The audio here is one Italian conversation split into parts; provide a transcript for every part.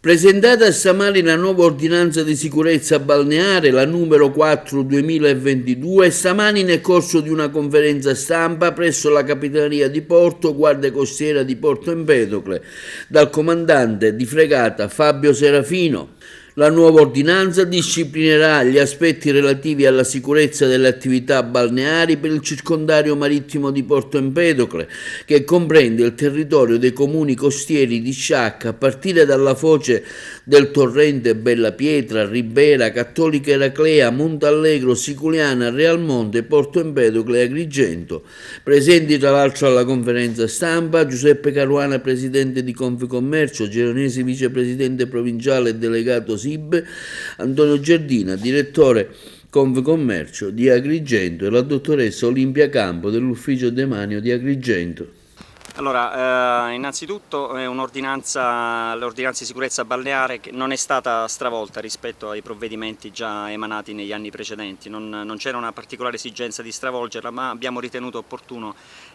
Presentata stamani la nuova ordinanza di sicurezza balneare, la numero 4 2022, stamani nel corso di una conferenza stampa presso la Capitaneria di Porto, Guardia Costiera di Porto Empedocle, dal comandante di fregata Fabio Serafino. La nuova ordinanza disciplinerà gli aspetti relativi alla sicurezza delle attività balneari per il circondario marittimo di Porto Empedocle, che comprende il territorio dei comuni costieri di Sciacca, a partire dalla foce del torrente Bella Pietra, Ribera, Cattolica Eraclea, Montallegro, Siculiana, Realmonte, Porto Empedocle e Agrigento. Presenti tra l'altro alla conferenza stampa Giuseppe Caruana, presidente di Confcommercio, Geronesi vicepresidente provinciale e delegato SIB, Antonio Giardina, direttore Confcommercio di Agrigento, e la dottoressa Olimpia Campo dell'ufficio demanio di Agrigento. Allora, innanzitutto è l'ordinanza di sicurezza balneare che non è stata stravolta rispetto ai provvedimenti già emanati negli anni precedenti, non c'era una particolare esigenza di stravolgerla, ma abbiamo ritenuto opportuno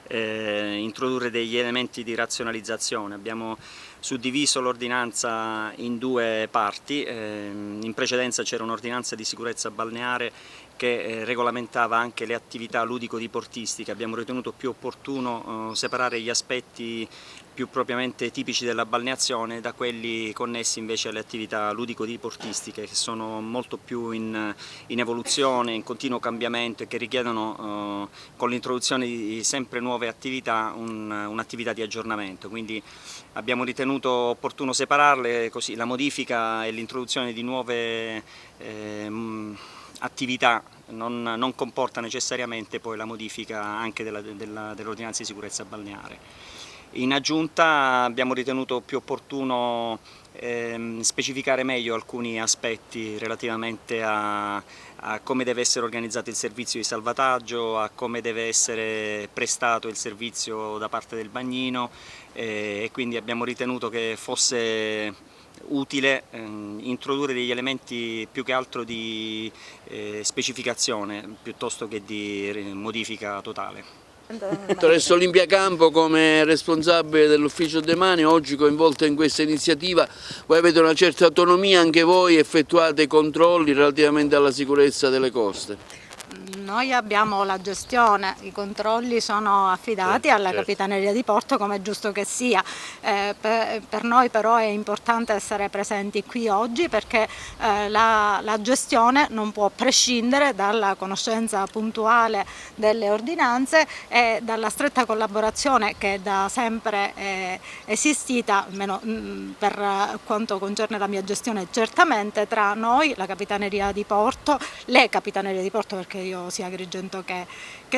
introdurre degli elementi di razionalizzazione. Abbiamo suddiviso l'ordinanza in due parti. In precedenza c'era un'ordinanza di sicurezza balneare che regolamentava anche le attività ludico-diportistiche. Abbiamo ritenuto più opportuno separare gli aspetti più propriamente tipici della balneazione da quelli connessi invece alle attività ludico-diportistiche, che sono molto più in evoluzione, in continuo cambiamento e che richiedono con l'introduzione di sempre nuove attività un'attività di aggiornamento. Quindi abbiamo ritenuto opportuno separarle, così la modifica e l'introduzione di nuove attività non comporta necessariamente poi la modifica anche dell'ordinanza di sicurezza balneare. In aggiunta abbiamo ritenuto più opportuno specificare meglio alcuni aspetti relativamente a come deve essere organizzato il servizio di salvataggio, a come deve essere prestato il servizio da parte del bagnino, e quindi abbiamo ritenuto che fosse utile introdurre degli elementi più che altro di specificazione piuttosto che di modifica totale. Dottoressa Olimpia Campo, come responsabile dell'ufficio demanio, oggi coinvolta in questa iniziativa, voi avete una certa autonomia, anche voi effettuate controlli relativamente alla sicurezza delle coste? Noi abbiamo la gestione, i controlli sono affidati alla Capitaneria di Porto, come è giusto che sia. Per noi però è importante essere presenti qui oggi perché la gestione non può prescindere dalla conoscenza puntuale delle ordinanze e dalla stretta collaborazione che da sempre è esistita, almeno per quanto concerne la mia gestione, certamente tra noi, la Capitaneria di Porto, le Capitanerie di Porto, perché io sia Agrigento che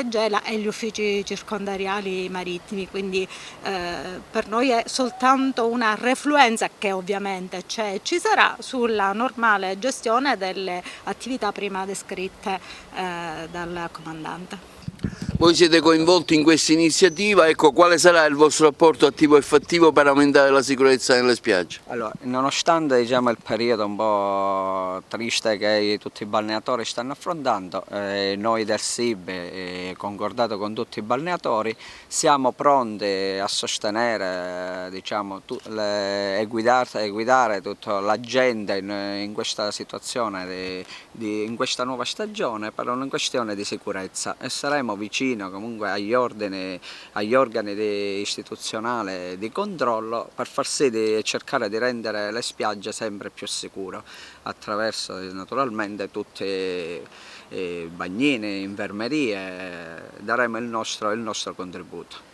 Gela, e gli uffici circondariali marittimi, quindi per noi è soltanto una refluenza che ovviamente c'è e ci sarà sulla normale gestione delle attività prima descritte dal comandante. Voi siete coinvolti in questa iniziativa, ecco, quale sarà il vostro rapporto attivo e fattivo per aumentare la sicurezza nelle spiagge? Allora, nonostante il periodo un po' triste che tutti i balneatori stanno affrontando, noi del SIB, concordato con tutti i balneatori, siamo pronti a sostenere e guidare tutta la gente in questa situazione, in questa nuova stagione per una questione di sicurezza, e saremo vicini comunque agli organi istituzionali di controllo per far sì di cercare di rendere le spiagge sempre più sicure attraverso naturalmente tutti i bagnini, infermerie. Daremo il nostro contributo.